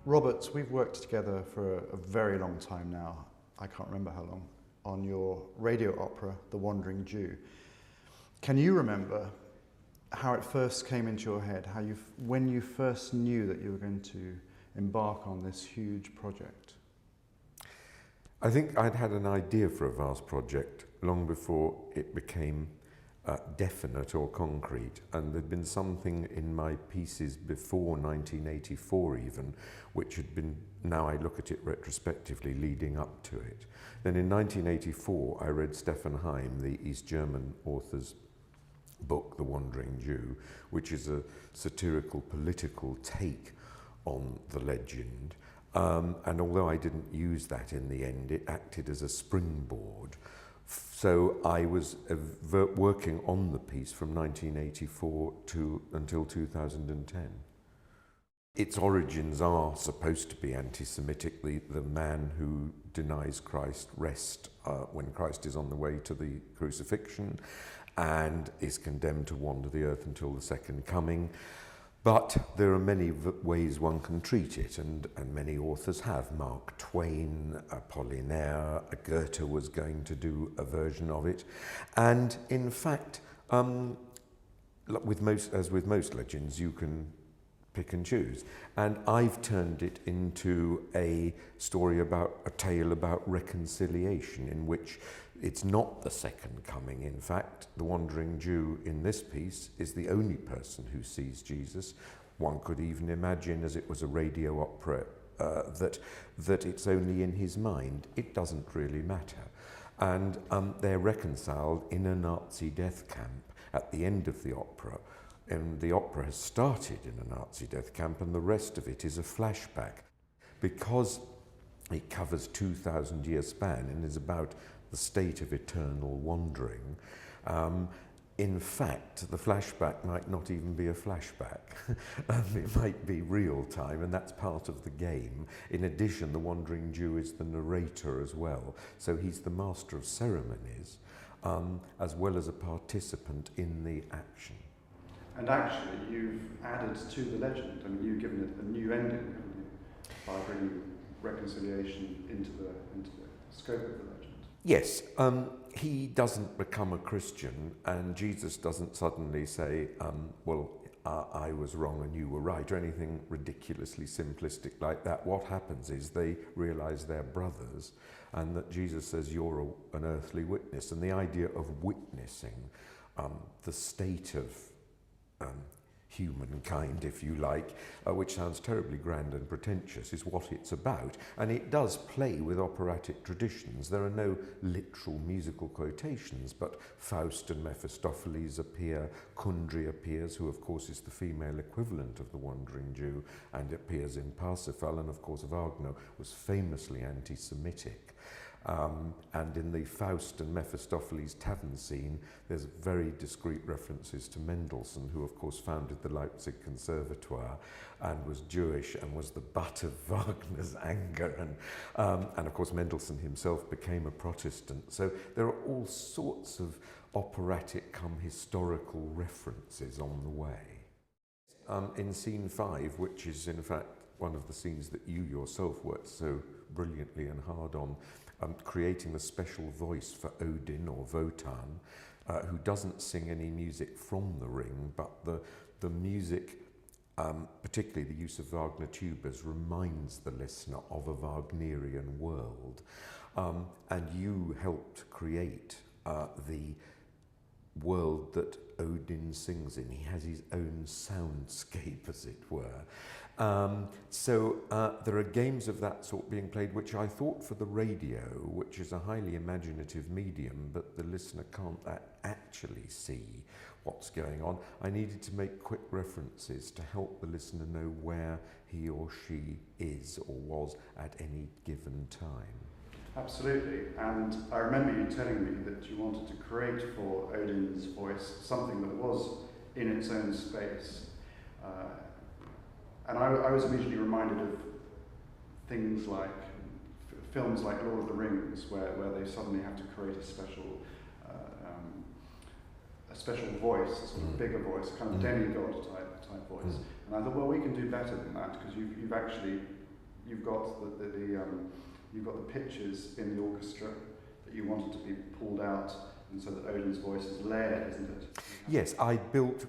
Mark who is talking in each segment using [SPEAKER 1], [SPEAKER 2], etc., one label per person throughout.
[SPEAKER 1] Robert, we've worked together for a very long time now, I can't remember how long, on your radio opera, The Wandering Jew. Can you remember how it first came into your head, when you first knew that you were going to embark on this huge project?
[SPEAKER 2] I think I'd had an idea for a vast project long before it became definite or concrete, and there'd been something in my pieces before 1984 even, which had been, now I look at it retrospectively, leading up to it. Then in 1984 I read Stefan Heim, the East German author's book, The Wandering Jew, which is a satirical political take on the legend. And although I didn't use that in the end, it acted as a springboard. So I was working on the piece from 1984 until 2010. Its origins are supposed to be anti-Semitic. The man who denies Christ rest when Christ is on the way to the crucifixion and is condemned to wander the earth until the second coming. But there are many ways one can treat it, and many authors have. Mark Twain, Apollinaire, Goethe was going to do a version of it. And in fact, as with most legends, you can pick and choose. And I've turned it into a tale about reconciliation, in which it's not the second coming. In fact, the Wandering Jew in this piece is the only person who sees Jesus. One could even imagine, as it was a radio opera, that it's only in his mind. It doesn't really matter. And they're reconciled in a Nazi death camp at the end of the opera. And the opera has started in a Nazi death camp, and the rest of it is a flashback. Because it covers 2,000-year span and is about the state of eternal wandering. In fact, the flashback might not even be a flashback. It might be real time, and that's part of the game. In addition, the Wandering Jew is the narrator as well. So he's the master of ceremonies, as well as a participant in the action.
[SPEAKER 1] And actually, you've added to the legend. I mean, you've given it a new ending, haven't you? By bringing reconciliation into the scope of the legend.
[SPEAKER 2] Yes, he doesn't become a Christian, and Jesus doesn't suddenly say, I was wrong and you were right, or anything ridiculously simplistic like that. What happens is they realize they're brothers, and that Jesus says, you're an earthly witness. And the idea of witnessing the state of humankind, if you like, which sounds terribly grand and pretentious, is what it's about. And it does play with operatic traditions. There are no literal musical quotations, but Faust and Mephistopheles appear, Kundry appears, who of course is the female equivalent of the Wandering Jew, and appears in Parsifal, and of course Wagner was famously anti-Semitic. And in the Faust and Mephistopheles tavern scene, there's very discreet references to Mendelssohn, who of course founded the Leipzig Conservatoire and was Jewish and was the butt of Wagner's anger. And of course Mendelssohn himself became a Protestant. So there are all sorts of operatic come historical references on the way. In scene 5, which is in fact one of the scenes that you yourself worked so brilliantly and hard on, creating a special voice for Odin or Wotan, who doesn't sing any music from the ring, but the music, particularly the use of Wagner tubas, reminds the listener of a Wagnerian world. And you helped create the world that Odin sings in. He has his own soundscape, as it were. So there are games of that sort being played, which I thought for the radio, which is a highly imaginative medium, but the listener can't actually see what's going on. I needed to make quick references to help the listener know where he or she is or was at any given time.
[SPEAKER 1] Absolutely, and I remember you telling me that you wanted to create for Odin's voice something that was in its own space. And I was immediately reminded of things like films like Lord of the Rings, where they suddenly have to create a special voice, a sort of bigger voice, a kind of demigod type voice. And I thought, well, we can do better than that, because you've actually you've got you've got the pitches in the orchestra that you wanted to be pulled out, and so that Odin's voice is layered, isn't it?
[SPEAKER 2] Yes,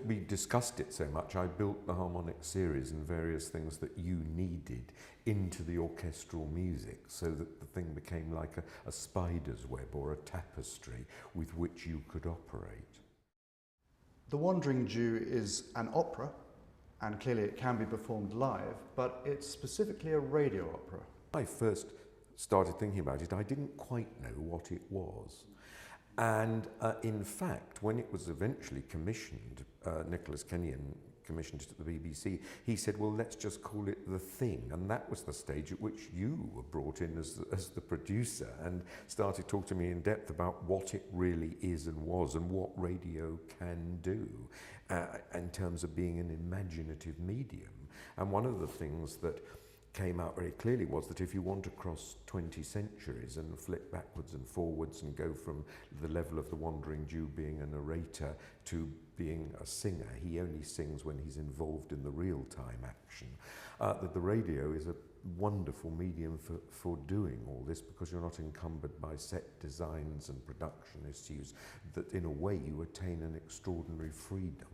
[SPEAKER 2] we discussed it so much, I built the harmonic series and various things that you needed into the orchestral music, so that the thing became like a spider's web or a tapestry with which you could operate.
[SPEAKER 1] The Wandering Jew is an opera, and clearly it can be performed live, but it's specifically a radio opera.
[SPEAKER 2] I first started thinking about it, I didn't quite know what it was. And in fact, when it was eventually commissioned, Nicholas Kenyon commissioned it at the BBC, he said, well, let's just call it The Thing. And that was the stage at which you were brought in as the producer and started talking to me in depth about what it really is and was and what radio can do in terms of being an imaginative medium. And one of the things that came out very clearly was that if you want to cross 20 centuries and flip backwards and forwards and go from the level of the Wandering Jew being a narrator to being a singer, he only sings when he's involved in the real-time action, that the radio is a wonderful medium for doing all this, because you're not encumbered by set designs and production issues, that in a way you attain an extraordinary freedom.